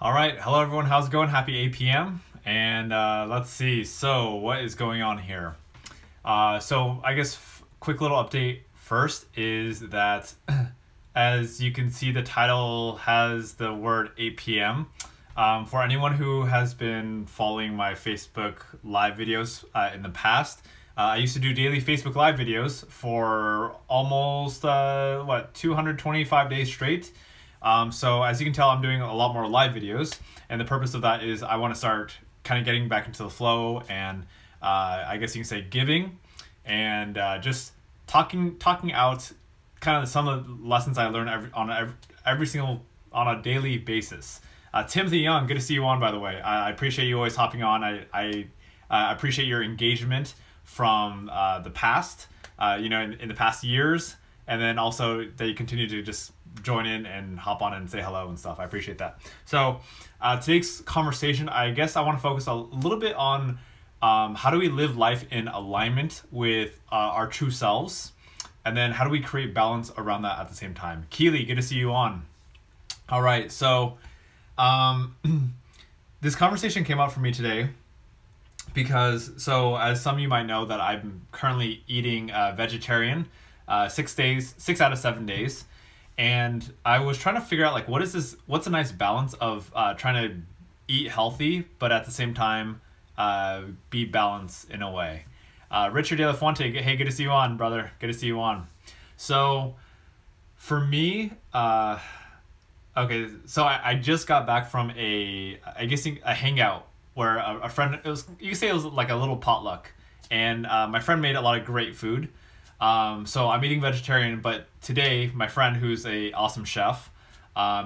All right, hello everyone. How's it going? Happy 8 p.m. And let's see. So, what is going on here? So, I guess quick little update first is that, as you can see, the title has the word 8 p.m. For anyone who has been following my Facebook live videos in the past, I used to do daily Facebook live videos for almost 225 days straight. So as you can tell, I'm doing a lot more live videos, and the purpose of that is I want to start kind of getting back into the flow and I guess you can say giving and just talking out kind of some of the lessons I learned on a daily basis. Timothy Young, good to see you on, by the way. I appreciate you always hopping on. I appreciate your engagement from the past, in the past years, and then also that you continue to just join in and hop on and say hello and stuff. I appreciate that. So today's conversation, I guess I want to focus a little bit on how do we live life in alignment with our true selves, and then how do we create balance around that at the same time. Keely, good to see you on. All right, so this conversation came up for me today because, so as some of you might know, that I'm currently eating vegetarian 6 out of 7 days. And I was trying to figure out, like, what's a nice balance of trying to eat healthy, but at the same time, be balanced in a way. Richard De La Fuente, hey, good to see you on, brother. Good to see you on. So, for me, okay, so I just got back from a hangout where a friend, you could say it was like a little potluck. And my friend made a lot of great food. So I'm eating vegetarian, but today my friend, who's a awesome chef,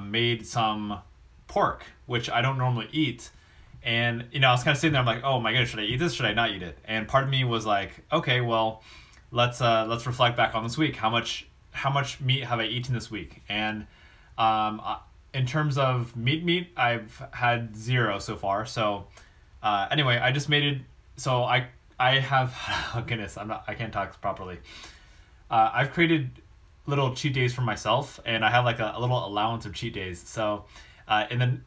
made some pork, which I don't normally eat. And, I was kind of sitting there, I'm like, oh my goodness, should I eat this? Should I not eat it? And part of me was like, okay, well, let's reflect back on this week. How much meat have I eaten this week? And, in terms of meat, I've had 0 so far. So, anyway, I just made it. So I have, oh goodness, I can't talk properly. I've created little cheat days for myself, and I have like a little allowance of cheat days. So, in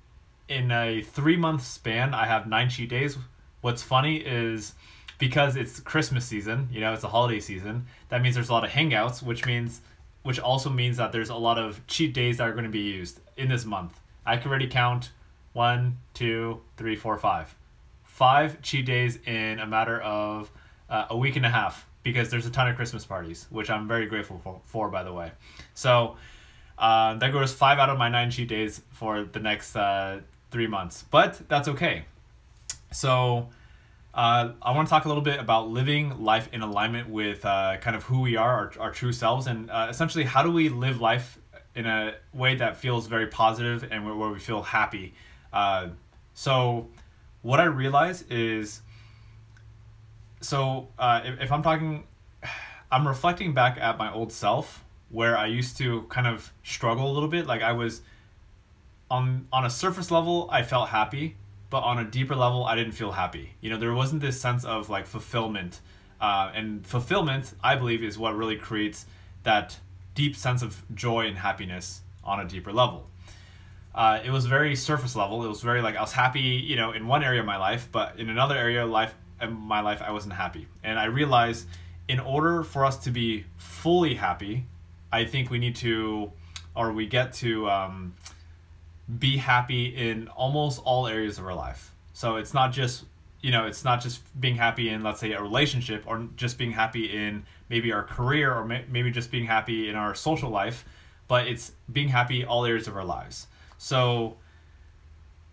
a 3-month span, I have 9 cheat days. What's funny is because it's Christmas season, it's a holiday season, that means there's a lot of hangouts, which also means that there's a lot of cheat days that are going to be used in this month. I can already count 1, 2, 3, 4, 5. 5 cheat days in a matter of a week and a half, because there's a ton of Christmas parties, which I'm very grateful for, by the way. So that goes 5 out of my 9 cheat days for the next 3 months, but that's okay. So I want to talk a little bit about living life in alignment with kind of who we are, our true selves, and essentially how do we live life in a way that feels very positive and where we feel happy. So what I realize is, if I'm reflecting back at my old self, where I used to kind of struggle a little bit. Like I was on a surface level, I felt happy, but on a deeper level, I didn't feel happy. There wasn't this sense of like fulfillment, and fulfillment, I believe, is what really creates that deep sense of joy and happiness on a deeper level. It was very surface level. It was very like I was happy, in one area of my life, but in another area of my life, I wasn't happy. And I realized in order for us to be fully happy, I think we get to be happy in almost all areas of our life. So it's not just, being happy in, let's say, a relationship, or just being happy in maybe our career, or maybe just being happy in our social life, but it's being happy all areas of our lives. So,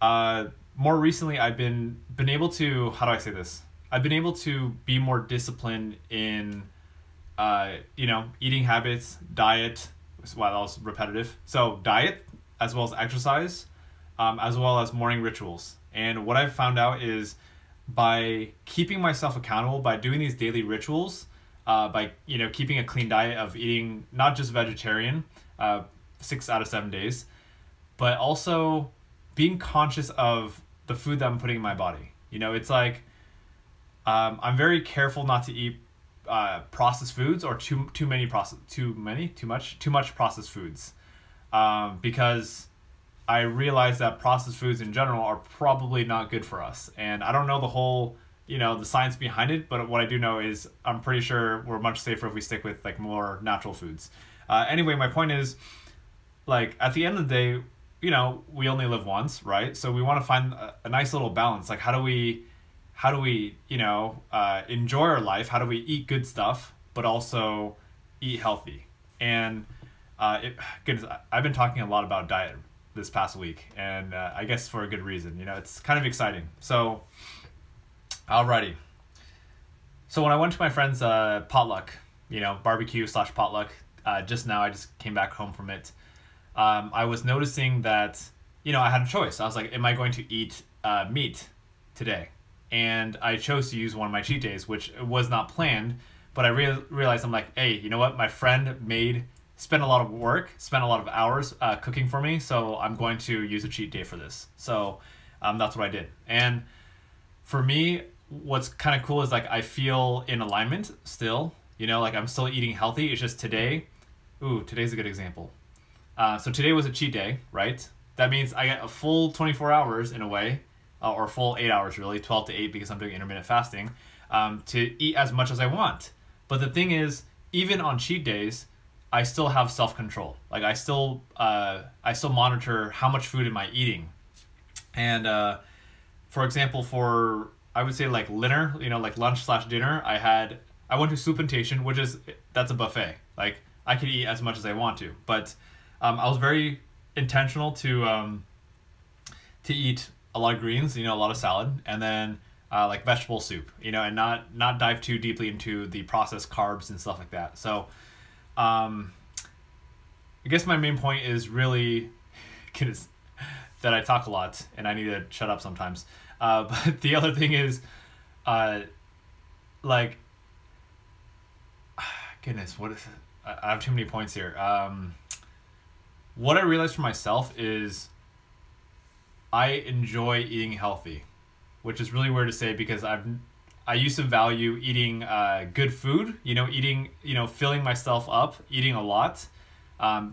more recently, I've been able to, how do I say this? I've been able to be more disciplined in, eating habits, diet. Wow, that was repetitive. So diet, as well as exercise, as well as morning rituals. And what I've found out is by keeping myself accountable, by doing these daily rituals, by, keeping a clean diet of eating not just vegetarian, 6 out of 7 days, but also being conscious of the food that I'm putting in my body. It's like I'm very careful not to eat processed foods, or too much processed foods, because I realized that processed foods in general are probably not good for us. And I don't know the whole, the science behind it, but what I do know is I'm pretty sure we're much safer if we stick with like more natural foods. Anyway, my point is, like, at the end of the day, we only live once, right? So we want to find a nice little balance. Like, how do we, enjoy our life? How do we eat good stuff, but also eat healthy? And goodness, I've been talking a lot about diet this past week, and I guess for a good reason. It's kind of exciting. So, alrighty. So when I went to my friend's potluck, barbecue / potluck, just now, I just came back home from it. I was noticing that, I had a choice. I was like, am I going to eat meat today? And I chose to use one of my cheat days, which was not planned, but I realized, I'm like, hey, you know what? My friend spent a lot of work, spent a lot of hours cooking for me, so I'm going to use a cheat day for this. So that's what I did. And for me, what's kind of cool is like I feel in alignment still, like I'm still eating healthy. It's just today's a good example. So today was a cheat day, right? That means I get a full 24 hours in a way, or full 8 hours really, 12 to 8 because I'm doing intermittent fasting, to eat as much as I want. But the thing is, even on cheat days, I still have self-control. Like I still monitor how much food am I eating. And for example, I would say like dinner, like lunch / dinner, I went to Suppentation, that's a buffet. Like I could eat as much as I want to, but I was very intentional to eat a lot of greens, a lot of salad, and then like vegetable soup, and not dive too deeply into the processed carbs and stuff like that. So I guess my main point is really that I talk a lot and I need to shut up sometimes. But the other thing is, like, goodness, what is it? I have too many points here. What I realized for myself is I enjoy eating healthy, which is really weird to say because I used to value eating good food, eating, filling myself up, eating a lot,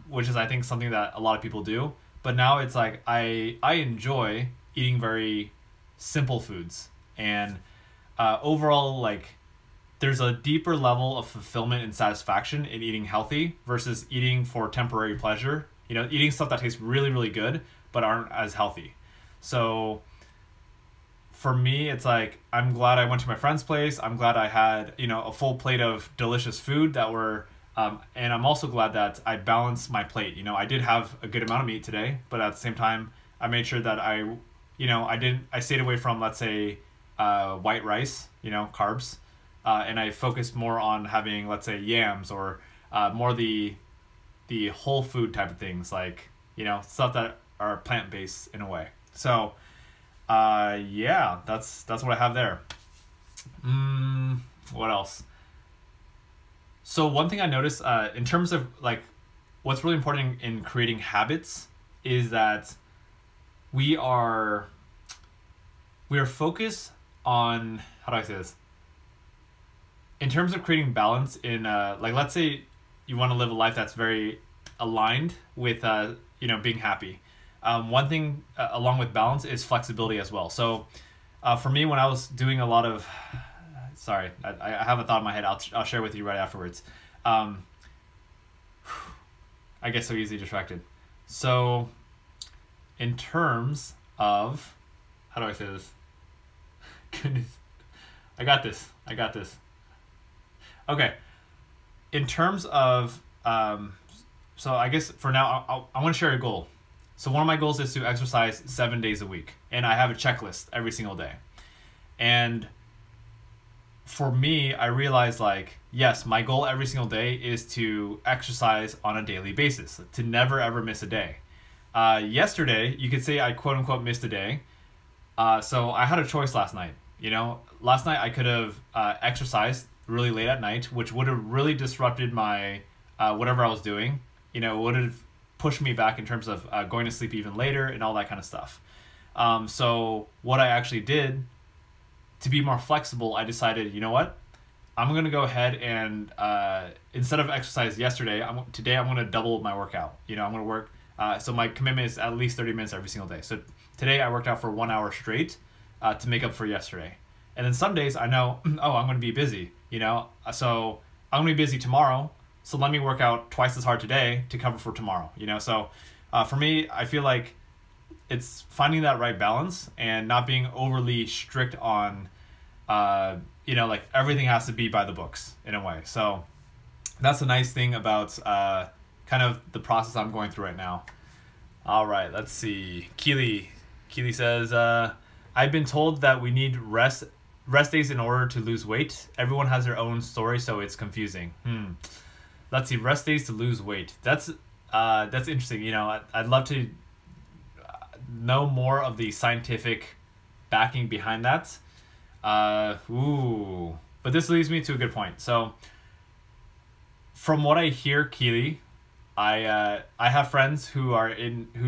which is I think something that a lot of people do. But now it's like I enjoy eating very simple foods, and overall, like, there's a deeper level of fulfillment and satisfaction in eating healthy versus eating for temporary pleasure. Eating stuff that tastes really, really good but aren't as healthy. So for me, it's like I'm glad I went to my friend's place. I'm glad I had a full plate of delicious food that were, and I'm also glad that I balanced my plate. I did have a good amount of meat today, but at the same time, I made sure that I stayed away from, let's say, white rice, carbs, and I focused more on having, let's say, yams or more the whole food type of things, like, stuff that are plant-based in a way. So yeah, that's what I have there. What else? So one thing I noticed in terms of like what's really important in creating habits is that we are focused on, how do I say this? In terms of creating balance in like, let's say you want to live a life that's very aligned with being happy. One thing along with balance is flexibility as well. So for me, when I was doing a lot of, sorry, I have a thought in my head. I'll share with you right afterwards. I get so easily distracted. So in terms of, how do I say this? Goodness, I got this. Okay. In terms of, so I guess for now, I want to share a goal. So one of my goals is to exercise 7 days a week, and I have a checklist every single day. And for me, I realized, like, yes, my goal every single day is to exercise on a daily basis, to never ever miss a day. Yesterday, you could say I quote unquote missed a day. So I had a choice last night. Last night I could have exercised really late at night, which would have really disrupted my whatever I was doing. It would have pushed me back in terms of going to sleep even later and all that kind of stuff. So what I actually did to be more flexible, I decided, you know what? I'm going to go ahead and instead of exercise yesterday, today I'm going to double my workout. I'm going to work So my commitment is at least 30 minutes every single day. So today I worked out for 1 hour straight to make up for yesterday. And then some days I know, oh, I'm going to be busy, so I'm going to be busy tomorrow. So let me work out twice as hard today to cover for tomorrow, So for me, I feel like it's finding that right balance and not being overly strict on, like everything has to be by the books in a way. So that's a nice thing about kind of the process I'm going through right now. All right, let's see. Keely says, I've been told that we need rest days in order to lose weight. Everyone has their own story, so it's confusing. Let's see, rest days to lose weight. That's interesting. I'd love to know more of the scientific backing behind that. But this leads me to a good point. So from what I hear, Keely, I have friends who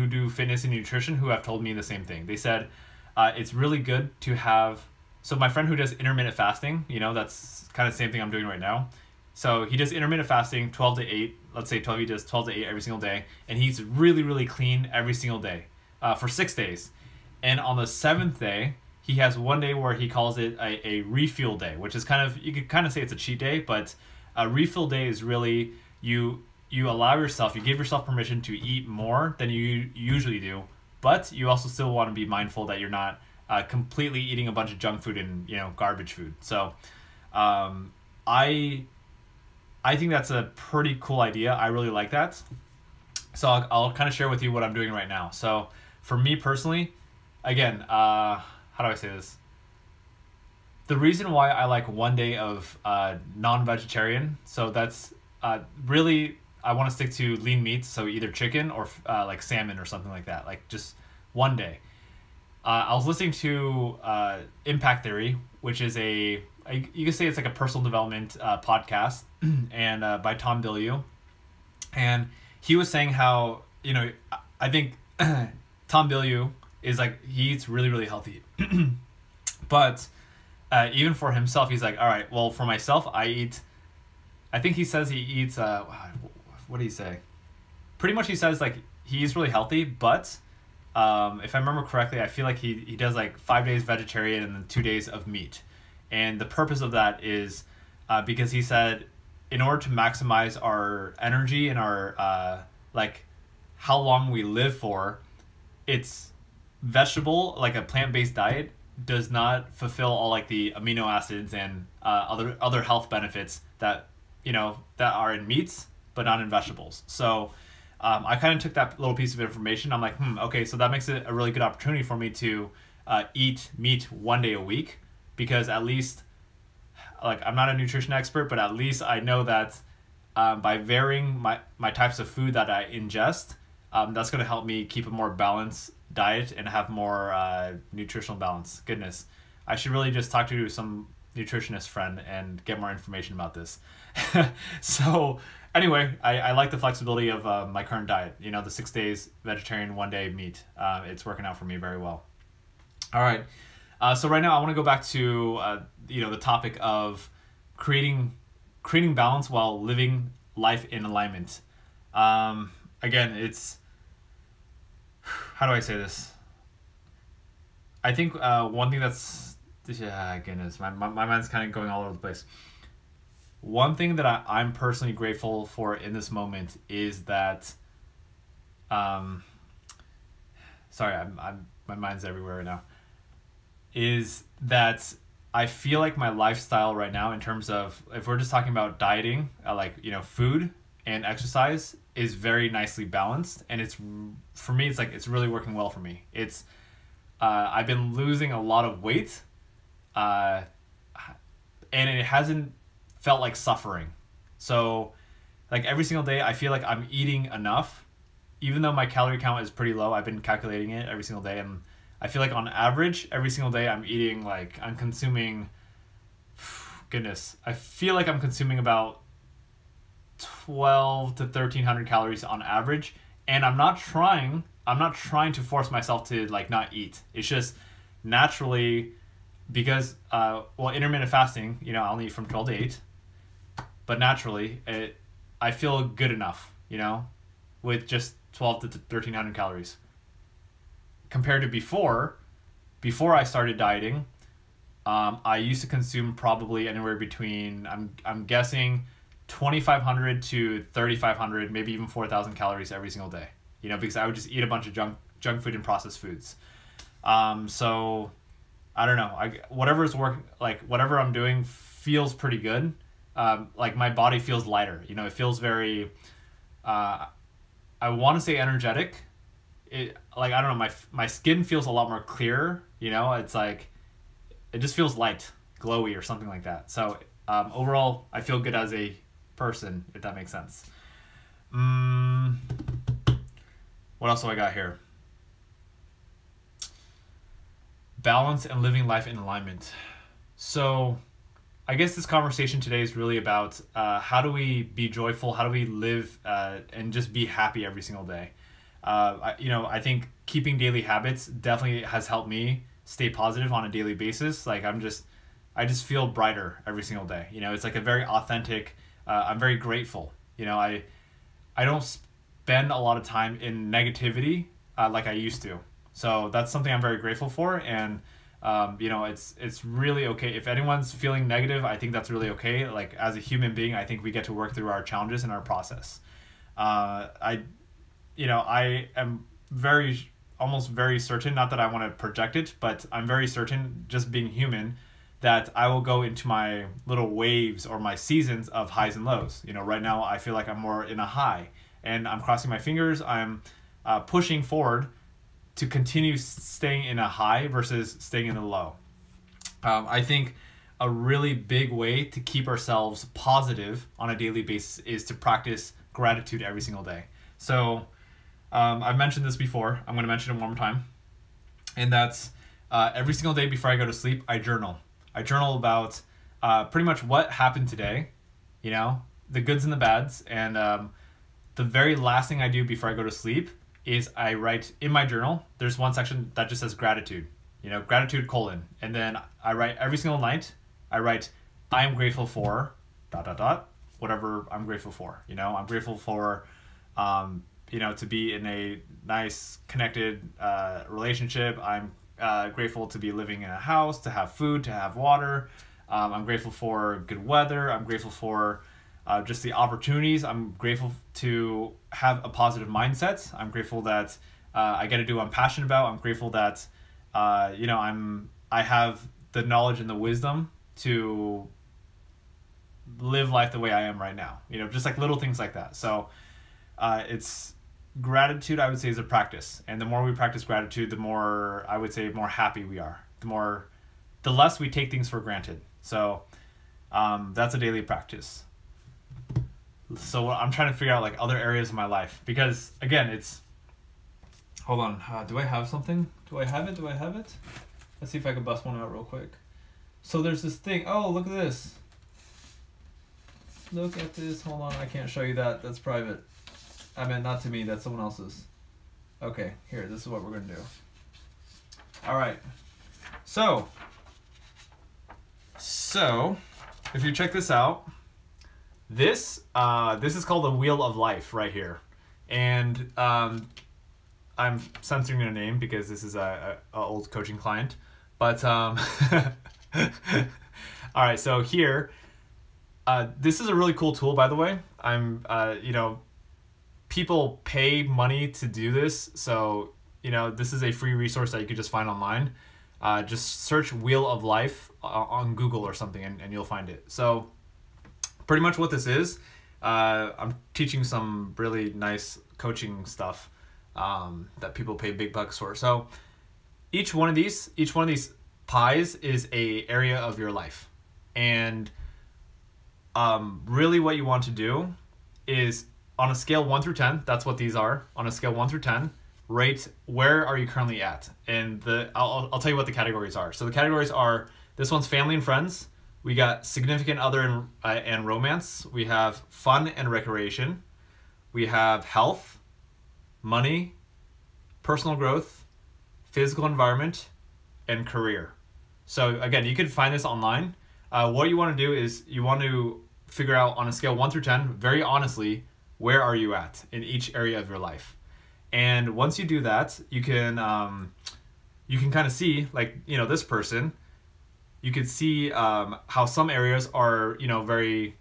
do fitness and nutrition who have told me the same thing. They said it's really good to have. So my friend who does intermittent fasting, that's kind of the same thing I'm doing right now. So he does intermittent fasting, 12 to 8. Let's say he does 12 to 8 every single day, and he's really, really clean every single day for 6 days. And on the 7th day, he has one day where he calls it a refuel day, which is you could kind of say it's a cheat day, but a refuel day is really you allow yourself, you give yourself permission to eat more than you usually do, but you also still want to be mindful that you're not completely eating a bunch of junk food and garbage food. So I think that's a pretty cool idea. I really like that. So I'll kind of share with you what I'm doing right now. So for me personally, again, how do I say this? The reason why I like one day of non-vegetarian, so that's really, I want to stick to lean meats, so either chicken or like salmon or something like that, like just one day. I was listening to Impact Theory, which is you can say it's like a personal development podcast, and by Tom Bilyeu, and he was saying how I think Tom Bilyeu is he eats really, really healthy, but even for himself, he's like, all right, well, for myself, I think he says he eats what do you say? Pretty much he says he eats really healthy, but if I remember correctly, I feel like he does 5 days vegetarian and then 2 days of meat. And the purpose of that is because he said in order to maximize our energy and our how long we live for, it's vegetable, a plant-based diet does not fulfill all the amino acids and other health benefits that that are in meats but not in vegetables. So I kind of took that little piece of information. I'm like, okay, so that makes it a really good opportunity for me to eat meat one day a week, because at least, I'm not a nutrition expert, but at least I know that by varying my types of food that I ingest, that's going to help me keep a more balanced diet and have more nutritional balance. Goodness, I should really just talk to some nutritionist friend and get more information about this. So anyway, I like the flexibility of my current diet. The 6 days vegetarian, 1 day meat. It's working out for me very well. All right. So right now I want to go back to the topic of creating balance while living life in alignment. Again, it's, how do I say this? I think one thing that's, goodness, my mind's kind of going all over the place. One thing that I'm personally grateful for in this moment is that, sorry, my mind's everywhere right now, is that I feel like my lifestyle right now, in terms of, if we're just talking about dieting, food and exercise, is very nicely balanced. And it's, for me, it's really working well for me. It's, I've been losing a lot of weight, and it hasn't felt like suffering. So every single day I feel like I'm eating enough, even though my calorie count is pretty low. I've been calculating it every single day, and I feel like on average every single day I'm eating, I'm consuming, goodness, I feel like I'm consuming about 12 to 1300 calories on average. And I'm not trying to force myself to not eat. It's just naturally, because intermittent fasting, I only eat from 12 to 8, but naturally I feel good enough, with just 12 to 1300 calories. Compared to before I started dieting, I used to consume probably anywhere between, I'm guessing 2,500 to 3,500, maybe even 4,000 calories every single day. You know, because I would just eat a bunch of junk food and processed foods. So I don't know. Whatever's working, like whatever I'm doing feels pretty good. Like my body feels lighter. You know, it feels very. I want to say energetic. I don't know. My skin feels a lot more clear. You know, it's like it just feels light, glowy, or something like that. So overall, I feel good as a person, if that makes sense. What else do I got here? Balance and living life in alignment. So I guess this conversation today is really about how do we be joyful? How do we live and just be happy every single day? I think keeping daily habits definitely has helped me stay positive on a daily basis. Like I just feel brighter every single day. You know, it's like a very authentic, I'm very grateful. You know, I don't spend a lot of time in negativity like I used to. So that's something I'm very grateful for. And, it's really okay. If anyone's feeling negative, I think that's really okay. Like as a human being, I think we get to work through our challenges and our process. I am almost very certain, not that I want to project it, but I'm very certain, just being human, that I will go into my little waves or my seasons of highs and lows. You know, right now I feel like I'm more in a high, and I'm crossing my fingers. I'm pushing forward to continue staying in a high versus staying in the low. I think a really big way to keep ourselves positive on a daily basis is to practice gratitude every single day. So I've mentioned this before. I'm going to mention it one more time. And that's every single day before I go to sleep, I journal. I journal about pretty much what happened today, you know, the goods and the bads. And the very last thing I do before I go to sleep is I write in my journal, there's one section that just says gratitude, you know, gratitude : and then I write every single night, I write, I am grateful for ... whatever I'm grateful for. You know, I'm grateful for, to be in a nice connected relationship. I'm grateful to be living in a house, to have food, to have water. I'm grateful for good weather. I'm grateful for just the opportunities. I'm grateful to have a positive mindset. I'm grateful that I get to do what I'm passionate about. I'm grateful that I have the knowledge and the wisdom to live life the way I am right now. You know, just like little things like that. So it's gratitude, I would say, is a practice. And the more we practice gratitude, the more, I would say, more happy we are. The less we take things for granted. So that's a daily practice. So I'm trying to figure out like other areas of my life, because again, hold on. Do I have something? Do I have it? Let's see if I can bust one out real quick. So there's this thing. Oh, look at this. Look at this. Hold on. I can't show you that. That's private. I meant not to me. That's someone else's. Okay. Here. This is what we're going to do. All right. So if you check this out, this is called the Wheel of Life right here. And I'm censoring their name because this is a old coaching client. But all right, so here, this is a really cool tool, by the way. People pay money to do this, so this is a free resource that you could just find online. Just search Wheel of Life on Google or something, and you'll find it. So pretty much what this is, I'm teaching some really nice coaching stuff that people pay big bucks for. So each one of these pies is a area of your life, and really what you want to do is, on a scale 1 through 10, that's what these are. On a scale 1 through 10, rate where are you currently at, and I'll tell you what the categories are. So the categories are, this one's family and friends. We got significant other and romance. We have fun and recreation. We have health, money, personal growth, physical environment, and career. So again, you can find this online. What you want to do is you want to figure out, on a scale 1 through 10, very honestly, where are you at in each area of your life. And once you do that, you can kind of see, like, you know, this person, you could see how some areas are, you know, very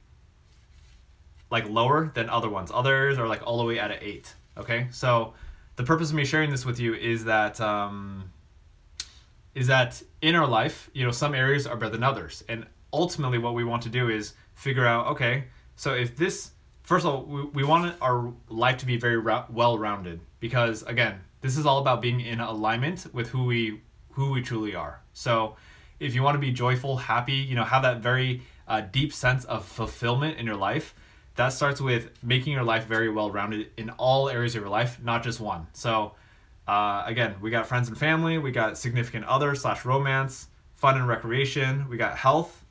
like lower than other ones. Others are like all the way at an 8. Okay, so the purpose of me sharing this with you is that in our life, you know, some areas are better than others, and ultimately what we want to do is figure out, okay, so if this, first of all, we want our life to be very well-rounded, because again, this is all about being in alignment with who we truly are. So if you want to be joyful, happy, you know, have that very deep sense of fulfillment in your life, that starts with making your life very well-rounded in all areas of your life, not just one. So again, we got friends and family, we got significant other / romance, fun and recreation, we got health,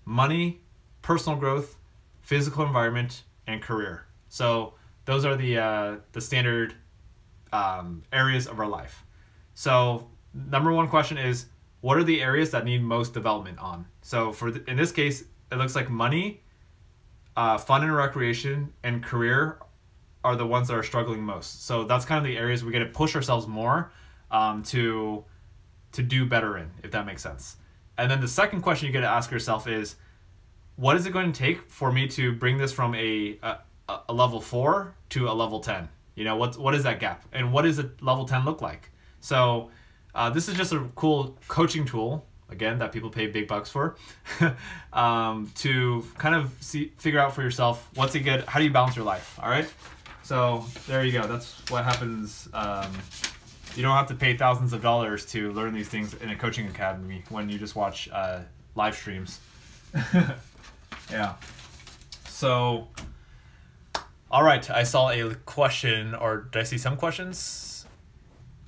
money, personal growth, physical environment, and career. So those are the standard areas of our life. So number one question is, what are the areas that need most development on? So in this case, it looks like money, fun and recreation, and career are the ones that are struggling most. So that's kind of the areas we got to push ourselves more to do better in, if that makes sense. And then the second question you got to ask yourself is, what is it going to take for me to bring this from a level 4 to a level 10? You know, what is that gap? And what does a level 10 look like? So this is just a cool coaching tool, again, that people pay big bucks for, to kind of figure out for yourself, what's a good, how do you balance your life, all right? So there you go. That's what happens. You don't have to pay thousands of dollars to learn these things in a coaching academy when you just watch live streams. Yeah. So, all right. I saw a question, or did I see some questions?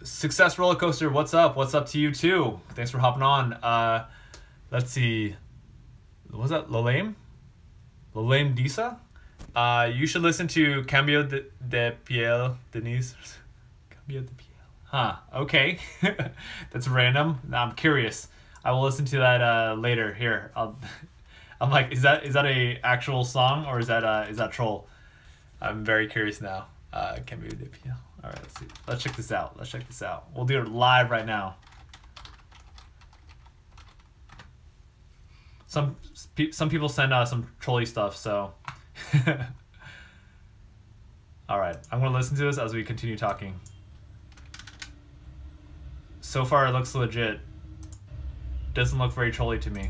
Success roller coaster. What's up? What's up to you too? Thanks for hopping on. Let's see. Was that Lolame? Lolame Disa? You should listen to Cambio de Piel, Denise. Cambio de Piel. Huh. Okay. That's random. I'm curious. I will listen to that later. Here. I'm like, is that a actual song, or is that troll? I'm very curious now. Cambio de Piel. All right. Let's see. Let's check this out. We'll do it live right now. Some people send some trolly stuff, so. All right, I'm gonna listen to this as we continue talking. So far it looks legit. Doesn't look very trolly to me.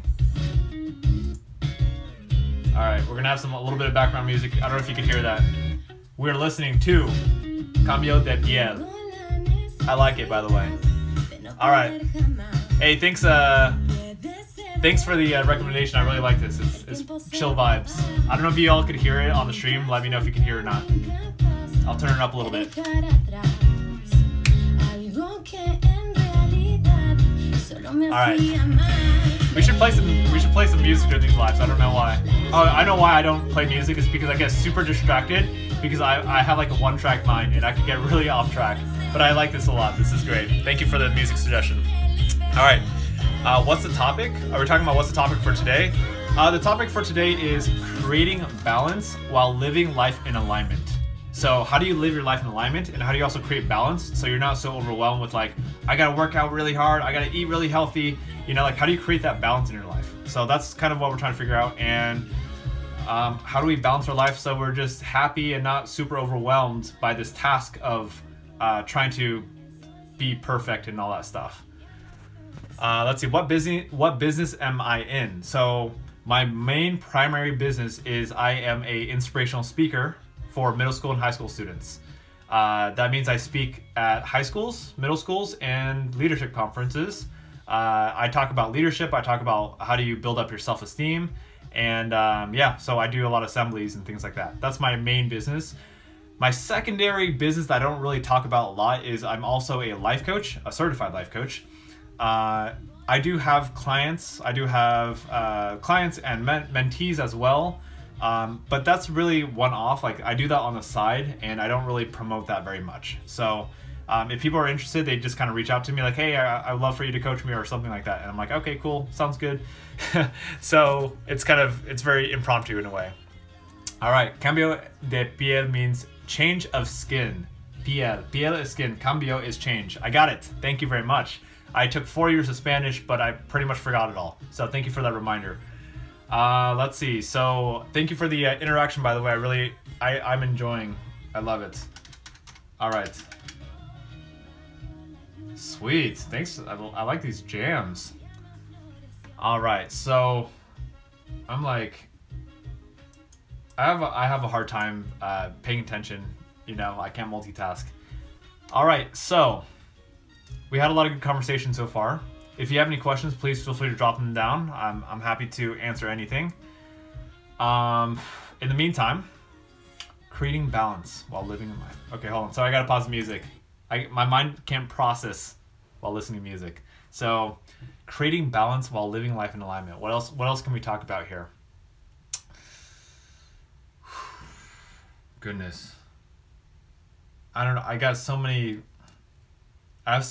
All right, we're gonna have a little bit of background music. I don't know if you can hear that. We're listening to Cambio de Piel. I like it, by the way. All right. Hey, thanks for the recommendation. I really like this. It's chill vibes. I don't know if you all could hear it on the stream. Let me know if you can hear it or not. I'll turn it up a little bit. Alright. We should play some music during these lives. I don't know why. Oh, I know why I don't play music. It's because I get super distracted, because I have like a one-track mind and I can get really off track. But I like this a lot. This is great. Thank you for the music suggestion. Alright. What's the topic? Are we talking about what's the topic for today? The topic for today is creating balance while living life in alignment. So how do you live your life in alignment, and how do you also create balance so you're not so overwhelmed with like, I gotta work out really hard, I gotta eat really healthy, you know, like how do you create that balance in your life? So that's kind of what we're trying to figure out, and how do we balance our life so we're just happy and not super overwhelmed by this task of trying to be perfect and all that stuff. Let's see, what business am I in? So my main primary business is I am a inspirational speaker for middle school and high school students. That means I speak at high schools, middle schools, and leadership conferences. I talk about leadership, I talk about how do you build up your self-esteem, and yeah, so I do a lot of assemblies and things like that. That's my main business. My secondary business that I don't really talk about a lot is I'm also a life coach, a certified life coach. I do have clients. I do have clients and mentees as well. But that's really one-off. Like I do that on the side, and I don't really promote that very much. So if people are interested, they just kind of reach out to me like, hey, I would love for you to coach me or something like that. And I'm like, okay, cool, sounds good. So it's very impromptu in a way. All right, cambio de piel means change of skin. Piel is skin. Cambio is change. I got it. Thank you very much. I took 4 years of Spanish, but I pretty much forgot it all. So thank you for that reminder. Let's see. So thank you for the interaction, by the way. I'm enjoying. I love it. All right. Sweet. Thanks. I like these jams. All right. So I'm like, I have a hard time paying attention. You know, I can't multitask. All right. So we had a lot of good conversation so far. If you have any questions, please feel free to drop them down. I'm happy to answer anything. In the meantime, creating balance while living in life. Okay, hold on. So I gotta pause the music. My mind can't process while listening to music. So, creating balance while living life in alignment. What else can we talk about here? Goodness. I don't know. I have so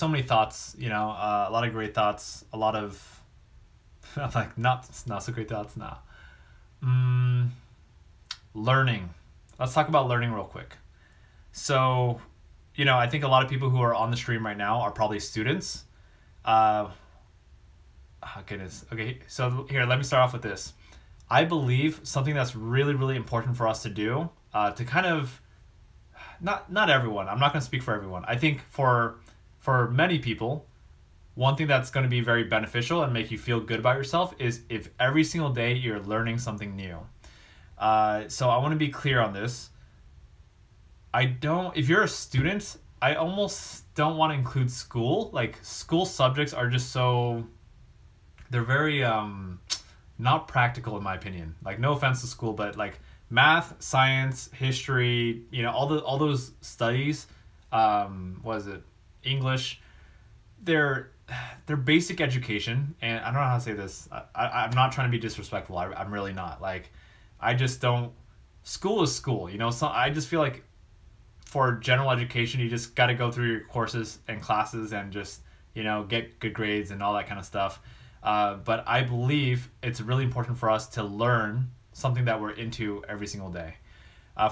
many thoughts, you know, a lot of great thoughts, a lot of like not so great thoughts now. Learning. Let's talk about learning real quick. So, you know, I think a lot of people who are on the stream right now are probably students. Oh goodness. Okay, so here, let me start off with this. I believe something that's really, really important for us to do, to kind of, not everyone, I'm not going to speak for everyone. I think for many people, one thing that's going to be very beneficial and make you feel good about yourself is if every single day you're learning something new. So I want to be clear on this. If you're a student, I almost don't want to include school. Like, school subjects are just they're very not practical in my opinion. Like, no offense to school, but like math, science, history, you know, all those studies, what is it? English, they're basic education, and I don't know how to say this. I'm not trying to be disrespectful. I'm really not. Like, I just don't. School is school, you know. So I just feel like for general education, you just got to go through your courses and classes and just, you know, get good grades and all that kind of stuff. But I believe it's really important for us to learn something that we're into every single day.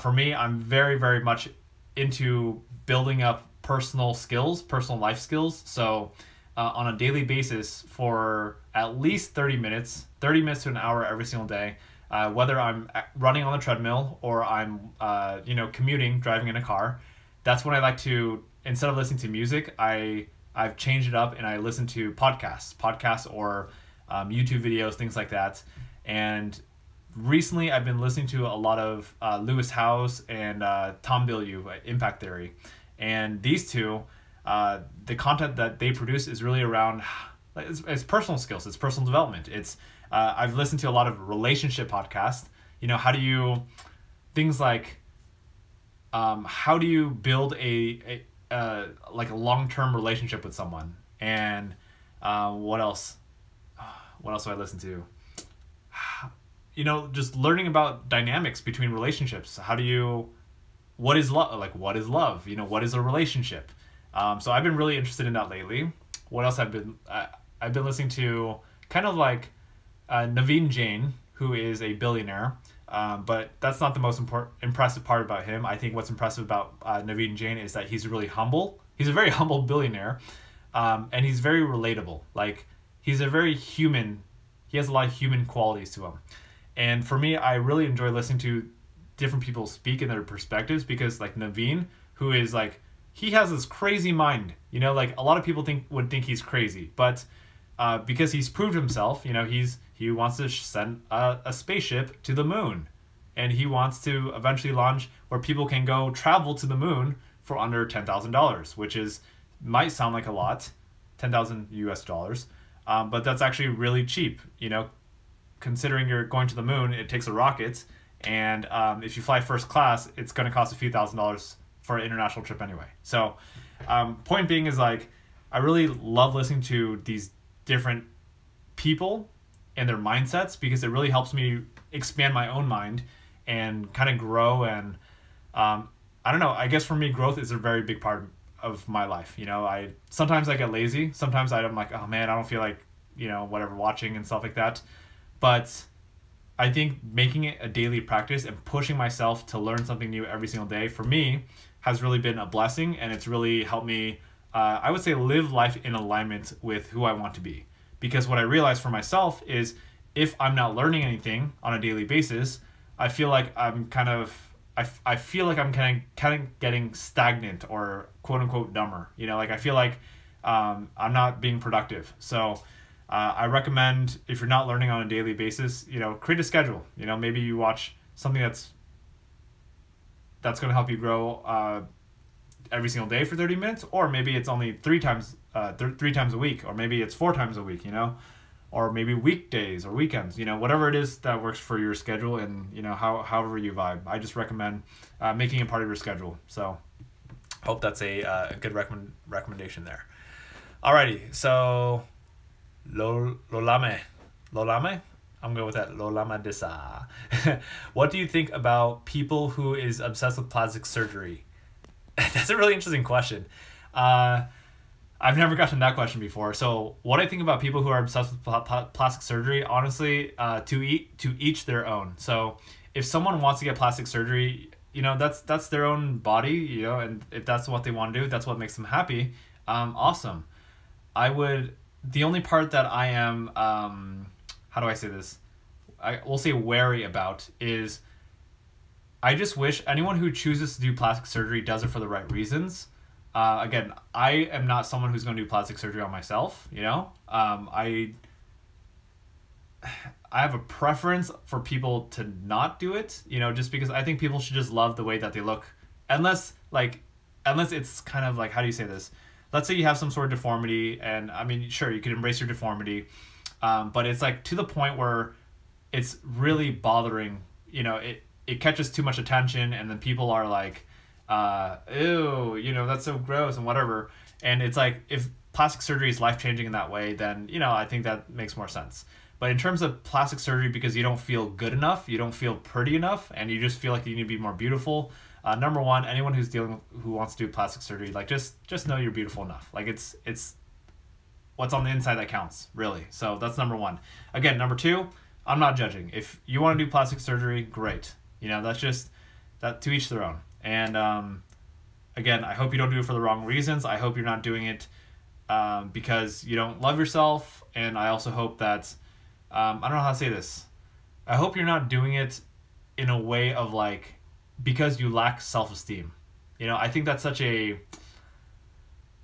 For me, I'm very, very much into building up personal skills, personal life skills. So on a daily basis for at least 30 minutes to an hour every single day, whether I'm running on the treadmill or I'm, you know, commuting, driving in a car, that's when I like to, instead of listening to music, I've changed it up and I listen to podcasts or YouTube videos, things like that. And recently I've been listening to a lot of Lewis Howes and Tom Bilyeu, Impact Theory. And these two, the content that they produce is really around, it's personal skills, it's personal development. It's I've listened to a lot of relationship podcasts. You know, things like how do you build a long-term relationship with someone, and what else do I listen to? You know, just learning about dynamics between relationships. What is love? Like, what is love? You know, what is a relationship? So I've been really interested in that lately. What else I've been listening to, kind of like Naveen Jain, who is a billionaire. But that's not the most impressive part about him. I think what's impressive about Naveen Jain is that he's really humble. He's a very humble billionaire, and he's very relatable. Like, he's a very human. He has a lot of human qualities to him. And for me, I really enjoy listening to different people speak in their perspectives, because like Naveen, who is like, he has this crazy mind, you know, like a lot of people would think he's crazy, but because he's proved himself, you know, he wants to send a spaceship to the moon, and he wants to eventually launch where people can go travel to the moon for under $10,000, which might sound like a lot, 10,000 US dollars, but that's actually really cheap, you know, considering you're going to the moon. It takes a rocket, and if you fly first class, it's going to cost a few $1,000s for an international trip anyway. So point being is, like, I really love listening to these different people and their mindsets, because it really helps me expand my own mind and kind of grow. And I don't know, I guess for me, growth is a very big part of my life. You know, sometimes I get lazy. Sometimes I'm like, oh man, I don't feel like, you know, whatever, watching and stuff like that. But I think making it a daily practice and pushing myself to learn something new every single day, for me, has really been a blessing, and it's really helped me, I would say, live life in alignment with who I want to be. Because what I realized for myself is if I'm not learning anything on a daily basis, I feel like I'm kind of I feel like I'm kind of getting stagnant or quote unquote dumber. You know, like I feel like I'm not being productive. So I recommend, if you're not learning on a daily basis, you know, create a schedule. You know, maybe you watch something that's going to help you grow every single day for 30 minutes, or maybe it's only three times a week, or maybe it's 4 times a week, you know, or maybe weekdays or weekends, you know, whatever it is that works for your schedule, and, you know, however you vibe. I just recommend making it part of your schedule. So hope that's a good recommendation there. Alrighty, so Lolame. I'm going with that. Lolama Desa. What do you think about people who is obsessed with plastic surgery? That's a really interesting question. I've never gotten that question before. So what I think about people who are obsessed with plastic surgery, honestly, to each their own. So if someone wants to get plastic surgery, you know, that's their own body, you know, and if that's what they want to do, that's what makes them happy. Awesome. The only part that I am, how do I say this? I will say wary about is, I just wish anyone who chooses to do plastic surgery does it for the right reasons. Again, I am not someone who's going to do plastic surgery on myself, you know? I have a preference for people to not do it, you know, just because I think people should just love the way that they look. Unless it's kind of like, how do you say this? Let's say you have some sort of deformity, and I mean, sure, you could embrace your deformity, but it's like to the point where it's really bothering, you know, it catches too much attention, and then people are like, ew, you know, that's so gross and whatever. And it's like, if plastic surgery is life-changing in that way, then, you know, I think that makes more sense. But in terms of plastic surgery, because you don't feel good enough, you don't feel pretty enough, and you just feel like you need to be more beautiful, number one, anyone who wants to do plastic surgery, like, just know you're beautiful enough. Like, it's what's on the inside that counts, really. So that's number one. Again, number two, I'm not judging. If you want to do plastic surgery, great. You know, that's just, that to each their own. And again, I hope you don't do it for the wrong reasons. I hope you're not doing it because you don't love yourself. And I also hope that, I don't know how to say this. I hope you're not doing it in a way of like, because you lack self-esteem. You know, I think that's such a,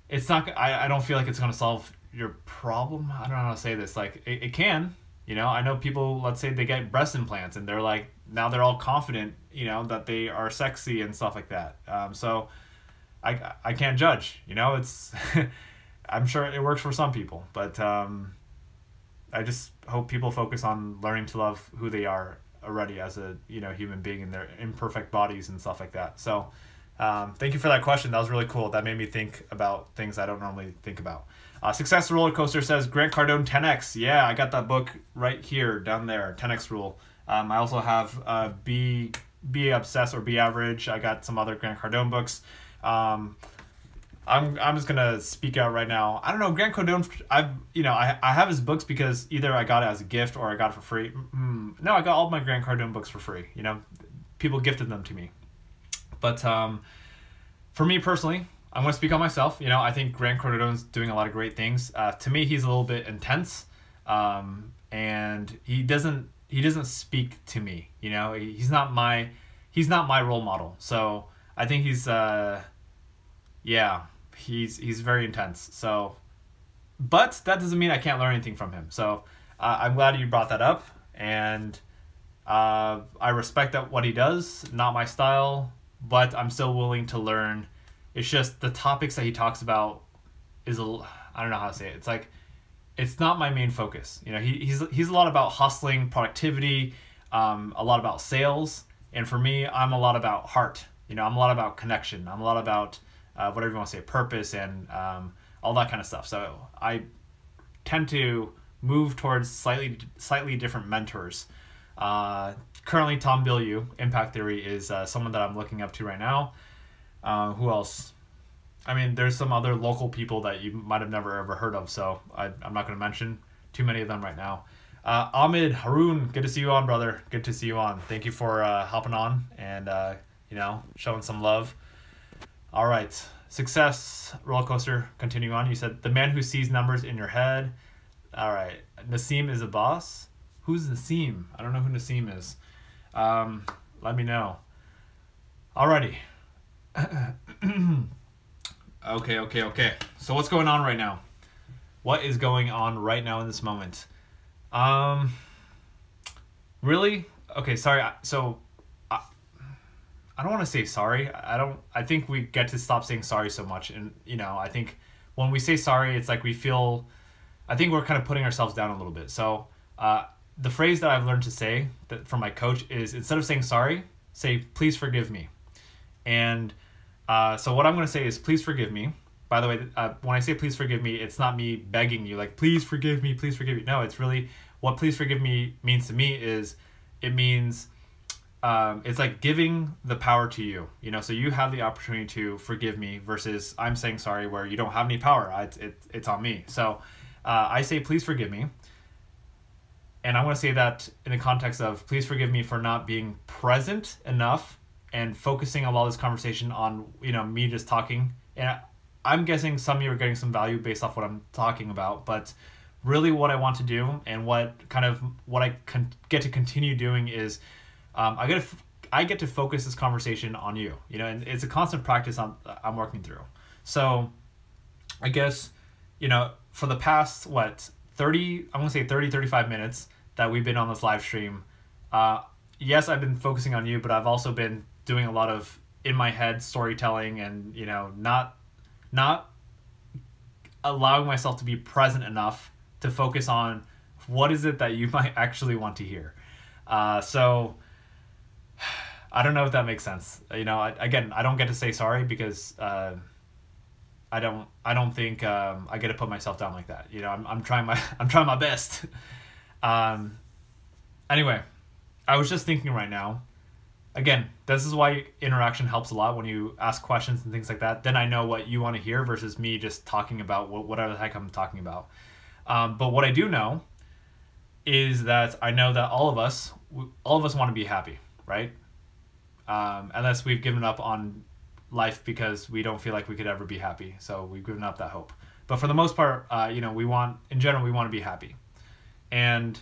it's not, I don't feel like it's going to solve your problem. I don't know how to say this. Like, it can, you know, I know people, let's say they get breast implants and they're like, now they're all confident, you know, that they are sexy and stuff like that. So I can't judge, you know, it's, I'm sure it works for some people, but I just hope people focus on learning to love who they are already as a, you know, human being in their imperfect bodies and stuff like that. So thank you for that question. That was really cool. That made me think about things I don't normally think about. Success Roller Coaster says Grant Cardone 10X. Yeah, I got that book right here down there, 10X Rule. I also have Be Obsessed or Be Average. I got some other Grant Cardone books. I'm just gonna speak out right now. I don't know, Grant Cardone. I have his books because either I got it as a gift or I got it for free. No, I got all my Grant Cardone books for free. You know, people gifted them to me. But for me personally, I'm gonna speak on myself. You know, I think Grant Cardone's doing a lot of great things. To me, he's a little bit intense, and he doesn't speak to me. You know, he's not my role model. So I think he's very intense. So, but that doesn't mean I can't learn anything from him. So I'm glad you brought that up, and I respect that what he does. Not my style, but I'm still willing to learn. It's just the topics that he talks about I don't know how to say it. It's like, it's not my main focus. You know, he's a lot about hustling, productivity, a lot about sales. And for me, I'm a lot about heart. You know, I'm a lot about connection. I'm a lot about whatever you want to say, purpose, and all that kind of stuff. So I tend to move towards slightly different mentors. Currently, Tom Bilyeu, Impact Theory, is someone that I'm looking up to right now. Who else? I mean, there's some other local people that you might have never ever heard of, so I'm not going to mention too many of them right now. Ahmed Haroon, good to see you on, brother. Good to see you on. Thank you for hopping on and you know, showing some love. All right. Success roller coaster. Continuing on. You said the man who sees numbers in your head. All right. Nassim is a boss. Who's Nassim? I don't know who Nassim is. Let me know. Alrighty. Okay. So what's going on right now? What is going on right now in this moment? Really? Okay, sorry. So I don't want to say sorry. I think we get to stop saying sorry so much. And, I think when we say sorry, it's like I think we're kind of putting ourselves down a little bit. So the phrase that I've learned to say from my coach is, instead of saying sorry, say, please forgive me. And so what I'm going to say is, please forgive me. By the way, when I say please forgive me, it's not me begging you, like, please forgive me, please forgive me. No, it's really, what please forgive me means to me is, it means, it's like giving the power to you, so you have the opportunity to forgive me versus I'm saying sorry where you don't have any power. It's on me. So I say, please forgive me. And I want to say that in the context of, please forgive me for not being present enough and focusing a lot of this conversation on, me just talking. And I'm guessing some of you are getting some value based off what I'm talking about, but really what I want to do and what I get to continue doing is, I get to focus this conversation on you, and it's a constant practice I'm working through. So I guess, for the past, 35 minutes that we've been on this live stream, yes, I've been focusing on you, but I've also been doing a lot of in my head storytelling and, not allowing myself to be present enough to focus on what is it that you might actually want to hear. So I don't know if that makes sense. I don't get to say sorry because I don't think I get to put myself down like that. I'm trying my best. Anyway, I was just thinking right now. Again, this is why interaction helps a lot when you ask questions and things like that. Then I know what you want to hear versus me just talking about whatever the heck I'm talking about. But what I do know is that I know that all of us want to be happy, right? Unless we've given up on life because we don't feel like we could ever be happy. So we've given up that hope. But for the most part, we want to be happy. And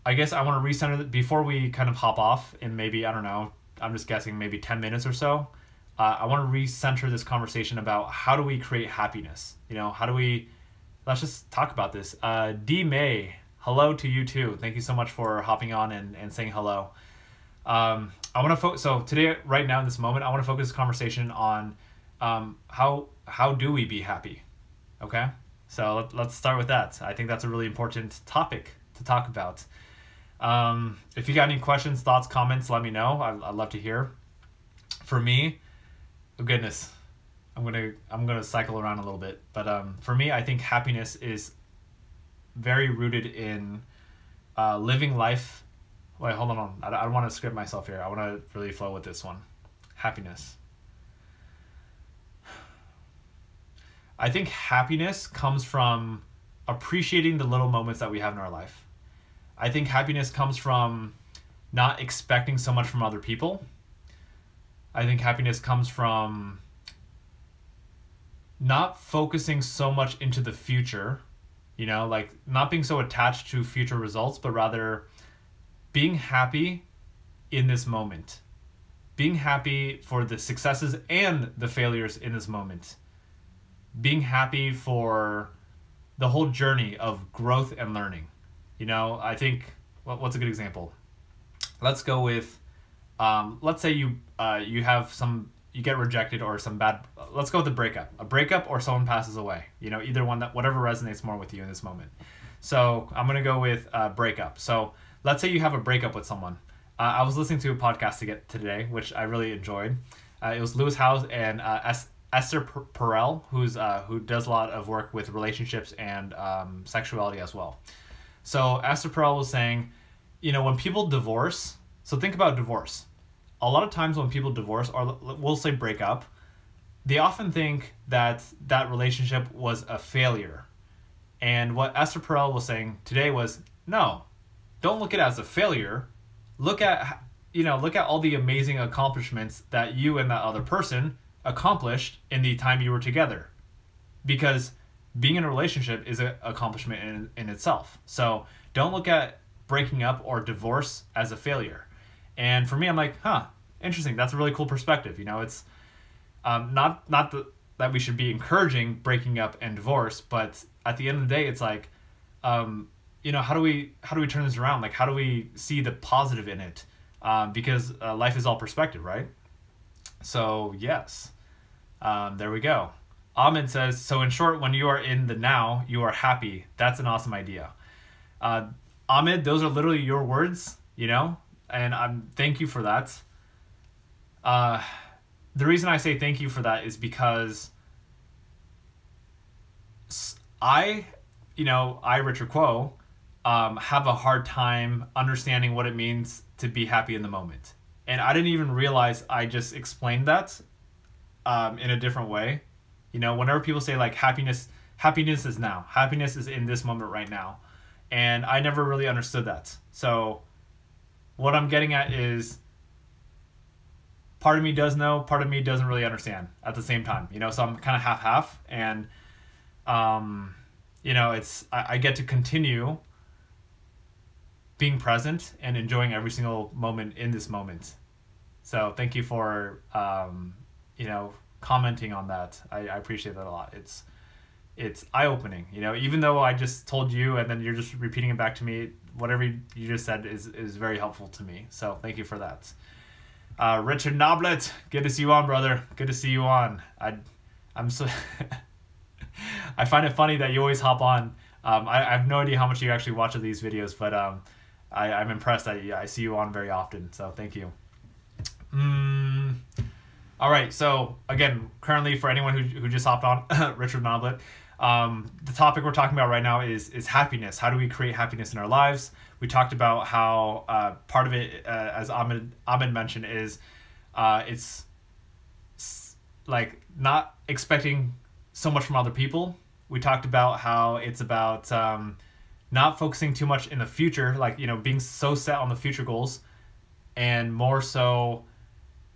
I guess I want to recenter before we kind of hop off in maybe, I don't know, I'm just guessing maybe 10 minutes or so. I want to recenter this conversation about how do we create happiness? Let's just talk about this. D. May, hello to you too. Thank you so much for hopping on and saying hello. I want to focus. So today, right now in this moment, I want to focus this conversation on how do we be happy? Okay, so let's start with that. I think that's a really important topic to talk about. If you got any questions, thoughts, comments, let me know. I'd love to hear. For me, oh goodness, I'm gonna cycle around a little bit, but for me, I think happiness is very rooted in living life. Wait, hold on. I don't want to script myself here. I want to really flow with this one. Happiness. I think happiness comes from appreciating the little moments that we have in our life. I think happiness comes from not expecting so much from other people. I think happiness comes from not focusing so much into the future, like not being so attached to future results, but rather being happy in this moment, being happy for the successes and the failures in this moment, being happy for the whole journey of growth and learning. I think, what's a good example? Let's go with, let's say you get rejected or some bad, let's go with a breakup or someone passes away, either one, whatever resonates more with you in this moment. So I'm going to go with breakup. So let's say you have a breakup with someone. I was listening to a podcast today, which I really enjoyed. It was Lewis Howes and Esther Perel, who does a lot of work with relationships and sexuality as well. So Esther Perel was saying, when people divorce, so think about divorce. A lot of times when people divorce, or we'll say break up, they often think that that relationship was a failure. And what Esther Perel was saying today was, no, don't look at it as a failure. Look at, look at all the amazing accomplishments that you and that other person accomplished in the time you were together. Because being in a relationship is an accomplishment in itself. So don't look at breaking up or divorce as a failure. And for me, I'm like, interesting. That's a really cool perspective. It's not that we should be encouraging breaking up and divorce, but at the end of the day, it's like, how do we turn this around? Like, how do we see the positive in it? Because life is all perspective, right? So yes, there we go. Ahmed says, so in short, when you are in the now, you are happy. That's an awesome idea. Ahmed, those are literally your words, and thank you for that. The reason I say thank you for that is because I, Richard Kuo, have a hard time understanding what it means to be happy in the moment. And I didn't even realize I just explained that in a different way. Whenever people say like happiness is now. Happiness is in this moment right now. And I never really understood that. So what I'm getting at is part of me does know, part of me doesn't really understand at the same time. So I'm kind of half-half. And, I get to continue being present and enjoying every single moment in this moment. So thank you for, commenting on that. I appreciate that a lot. It's eye-opening, even though I just told you and then you're just repeating it back to me, whatever you just said is very helpful to me. So thank you for that. Richard Noblet, good to see you on, brother. Good to see you on. I'm so I find it funny that you always hop on. I have no idea how much you actually watch of these videos, but I'm impressed that I see you on very often. So thank you. All right, so again, currently for anyone who just hopped on, Richard Noblet, the topic we're talking about right now is happiness. How do we create happiness in our lives? We talked about how part of it, as Ahmed mentioned, is it's like not expecting so much from other people. We talked about how it's about not focusing too much in the future, like being so set on the future goals, and more so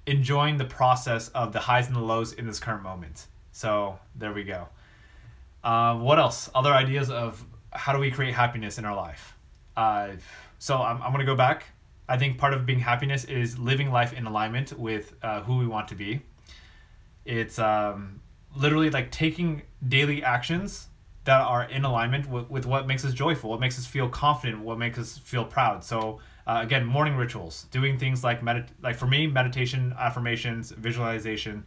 enjoying the process of the highs and the lows in this current moment. So there we go. What else? Other ideas of how do we create happiness in our life? So I'm going to go back. I think part of being happiness is living life in alignment with who we want to be. It's literally like taking daily actions that are in alignment with what makes us joyful, what makes us feel confident, what makes us feel proud. So again, morning rituals, doing things like for me, meditation, affirmations, visualization,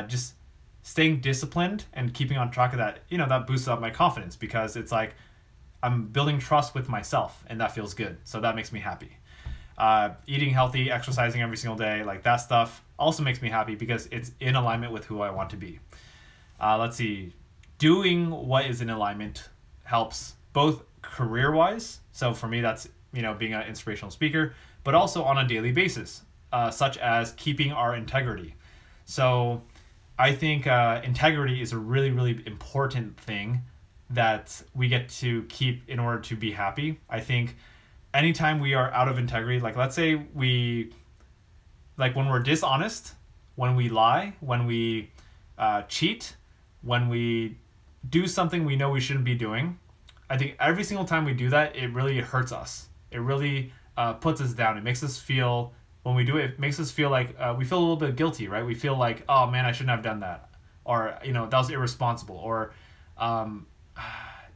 just staying disciplined and keeping on track of that, that boosts up my confidence because it's like I'm building trust with myself and that feels good. So that makes me happy. Eating healthy, exercising every single day, like that stuff also makes me happy because it's in alignment with who I want to be. Let's see. Doing what is in alignment helps both career-wise. So for me, that's, being an inspirational speaker, but also on a daily basis, such as keeping our integrity. So I think integrity is a really, really important thing that we get to keep in order to be happy. I think anytime we are out of integrity, like let's say when we're dishonest, when we lie, when we cheat, when we do something we know we shouldn't be doing, I think every single time we do that, it really hurts us. It really puts us down. It makes us feel, when we do it, it makes us feel like we feel a little bit guilty, right? We feel like, oh man, I shouldn't have done that. Or, that was irresponsible. Or, that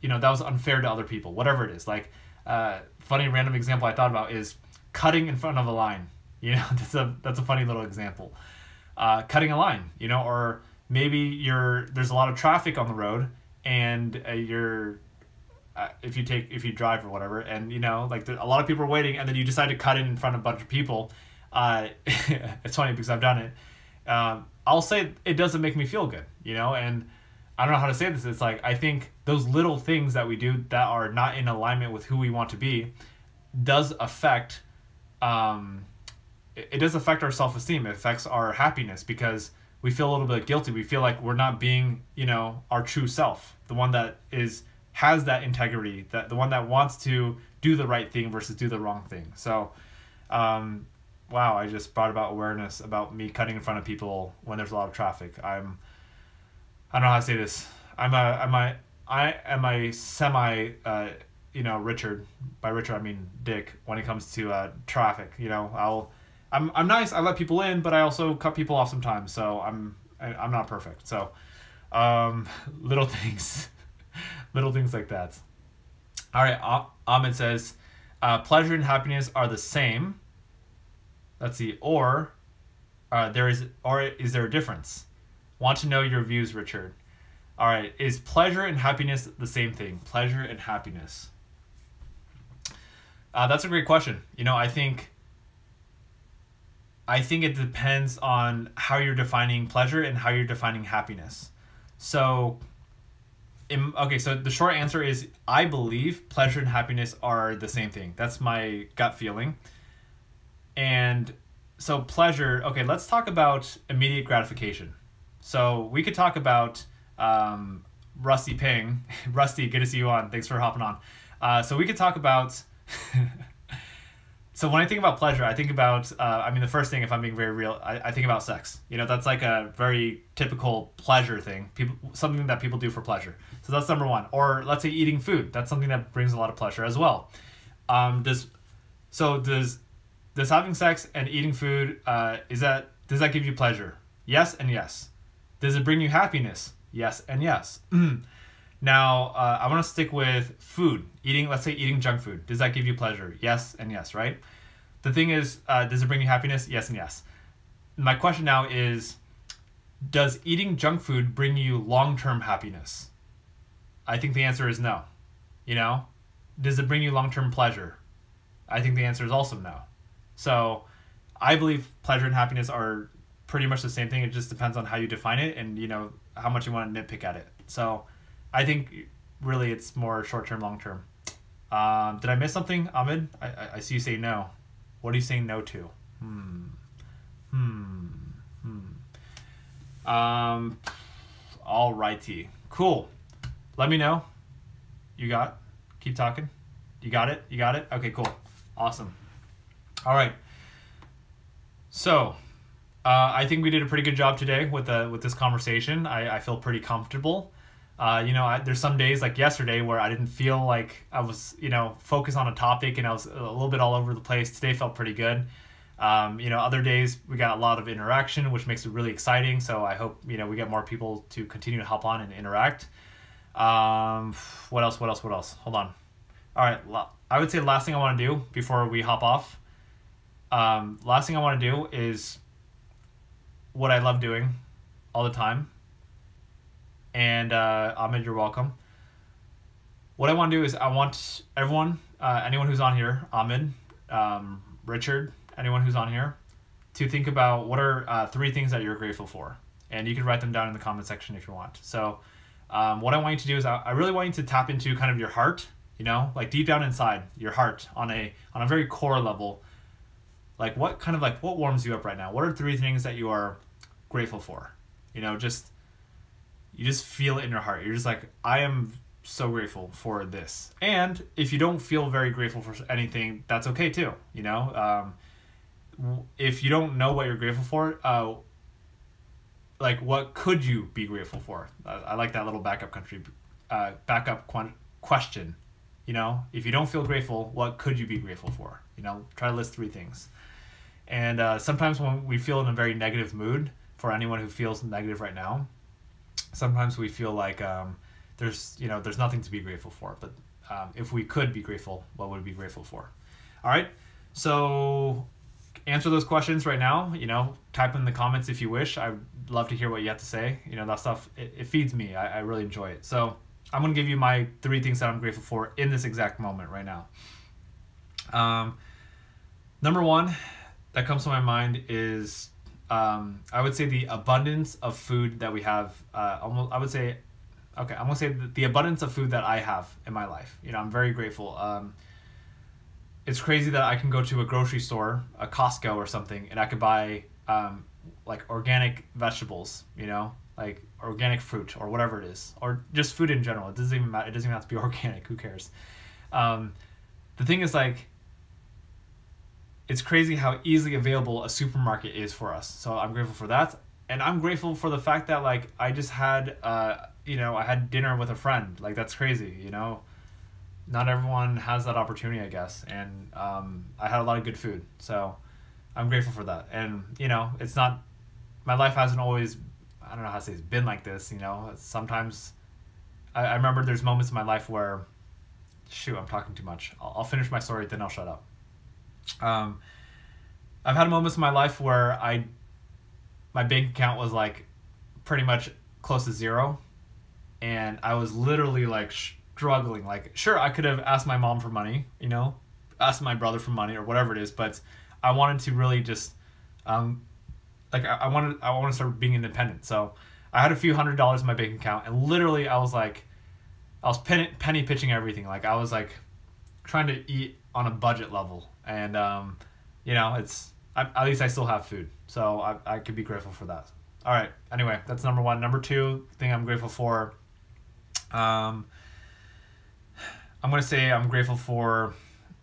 was unfair to other people, whatever it is. Like, funny random example I thought about is cutting in front of a line. That's a funny little example. Cutting a line, or maybe there's a lot of traffic on the road and if you drive or whatever, and a lot of people are waiting, and then you decide to cut in front of a bunch of people. It's funny because I've done it. I'll say it doesn't make me feel good, and I don't know how to say this. It's like, I think those little things that we do that are not in alignment with who we want to be does affect, it does affect our self-esteem. It affects our happiness because we feel a little bit guilty. We feel like we're not being, our true self, the one that has that integrity, the one that wants to do the right thing versus do the wrong thing. So wow, I just brought about awareness about me cutting in front of people when there's a lot of traffic. I don't know how to say this. I am a semi, Richard. By Richard, I mean Dick. When it comes to traffic, I'm nice. I let people in, but I also cut people off sometimes. So I'm not perfect. So, little things, little things like that. All right. Ahmed says, pleasure and happiness are the same. Let's see. Or is there a difference? Want to know your views, Richard. All right. Is pleasure and happiness the same thing? Pleasure and happiness. That's a great question. I think it depends on how you're defining pleasure and how you're defining happiness. So, so the short answer is I believe pleasure and happiness are the same thing. That's my gut feeling. And so pleasure, let's talk about immediate gratification. So we could talk about Rusty Ping. Rusty, good to see you on. Thanks for hopping on. So we could talk about... So when I think about pleasure, I think about, the first thing, if I'm being very real, I think about sex. That's like a very typical pleasure thing, something that people do for pleasure. So that's number one. Or let's say eating food. That's something that brings a lot of pleasure as well. Does having sex and eating food, does that give you pleasure? Yes and yes. Does it bring you happiness? Yes and yes. Now, I want to stick with food. Let's say eating junk food. Does that give you pleasure? Yes and yes, right? The thing is, does it bring you happiness? Yes and yes. My question now is, does eating junk food bring you long-term happiness? I think the answer is no. Does it bring you long-term pleasure? I think the answer is also no. So I believe pleasure and happiness are pretty much the same thing. It just depends on how you define it and, how much you want to nitpick at it. So I think really it's more short-term, long-term. Did I miss something, Ahmed? I see you say no. What are you saying no to? Alrighty. Cool. Let me know. Keep talking. You got it? Okay, cool. Awesome. All right. So, I think we did a pretty good job today with this conversation. I feel pretty comfortable. There's some days like yesterday where I didn't feel like I was, focused on a topic and I was a little bit all over the place. Today felt pretty good. Other days we got a lot of interaction, which makes it really exciting. So I hope, we get more people to continue to hop on and interact. What else? Hold on. All right. I would say the last thing I want to do before we hop off, last thing I want to do is what I love doing all the time. And Ahmed, you're welcome. What I want to do is I want everyone, anyone who's on here, Ahmed, Richard, anyone who's on here, to think about what are 3 things that you're grateful for. And you can write them down in the comment section if you want. So what I want you to do is I really want you to tap into kind of your heart, like deep down inside your heart on a very core level. Like what warms you up right now? What are 3 things that you are grateful for? You just feel it in your heart. You're just like, I am so grateful for this. And if you don't feel very grateful for anything, that's okay too. If you don't know what you're grateful for, what could you be grateful for? I like that little backup question. If you don't feel grateful, what could you be grateful for? Try to list 3 things. And sometimes when we feel in a very negative mood, for anyone who feels negative right now, sometimes we feel like there's nothing to be grateful for. But if we could be grateful, what would we be grateful for? All right. So answer those questions right now. Type in the comments if you wish. I'd love to hear what you have to say. That stuff, it feeds me. I really enjoy it. So I'm going to give you my 3 things that I'm grateful for in this exact moment right now. Number 1 that comes to my mind is I would say the abundance of food that we have. I'm going to say the abundance of food that I have in my life. I'm very grateful. It's crazy that I can go to a grocery store, a Costco or something, and I could buy organic vegetables, like organic fruit or whatever it is, or just food in general. It doesn't even matter. It doesn't even have to be organic. Who cares? The thing is, it's crazy how easily available a supermarket is for us. So I'm grateful for that. And I'm grateful for the fact that like I just had I had dinner with a friend. Like that's crazy, Not everyone has that opportunity, I guess. And I had a lot of good food. So I'm grateful for that. And it's not, my life hasn't always, I don't know how to say it's been like this, Sometimes I remember there's moments in my life where, shoot, I'm talking too much. I'll finish my story, then I'll shut up. I've had moments in my life where my bank account was like pretty much close to zero, and I was literally like struggling. Like, sure, I could have asked my mom for money, asked my brother for money or whatever it is, but I wanted to really just, I wanted to start being independent. So I had a few $100s in my bank account, and literally I was penny pitching everything. Like I was like trying to eat on a budget level, and at least I still have food, so I could be grateful for that. All right. Anyway, that's number one. Number two thing I'm grateful for. I'm gonna say I'm grateful for.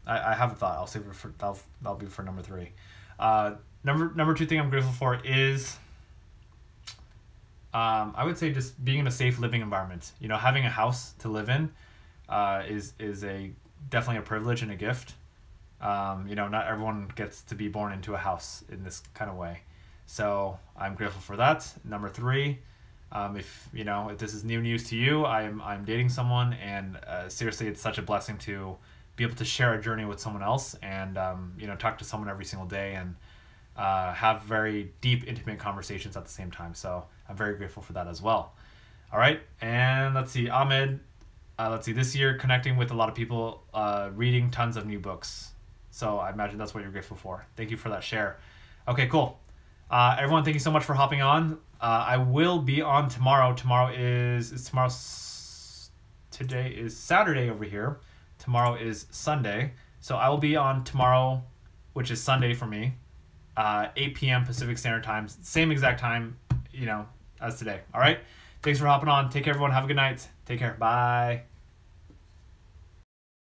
I have a thought. I'll save it for. That'll be for number three. Number two thing I'm grateful for is. I would say just being in a safe living environment. Having a house to live in, is definitely a privilege and a gift. Not everyone gets to be born into a house in this kind of way. So I'm grateful for that. Number three, if this is new news to you, I'm dating someone, and seriously, it's such a blessing to be able to share a journey with someone else, and talk to someone every single day, and have very deep, intimate conversations at the same time. So I'm very grateful for that as well. All right, and let's see, Ahmed. This year connecting with a lot of people, reading tons of new books. So I imagine that's what you're grateful for. Thank you for that share. Okay, cool. Everyone, thank you so much for hopping on. I will be on tomorrow. Today is Saturday over here. Tomorrow is Sunday. So I will be on tomorrow, which is Sunday for me, 8 p.m. Pacific Standard Time. Same exact time, as today. All right? Thanks for hopping on. Take care, everyone. Have a good night. Take care. Bye.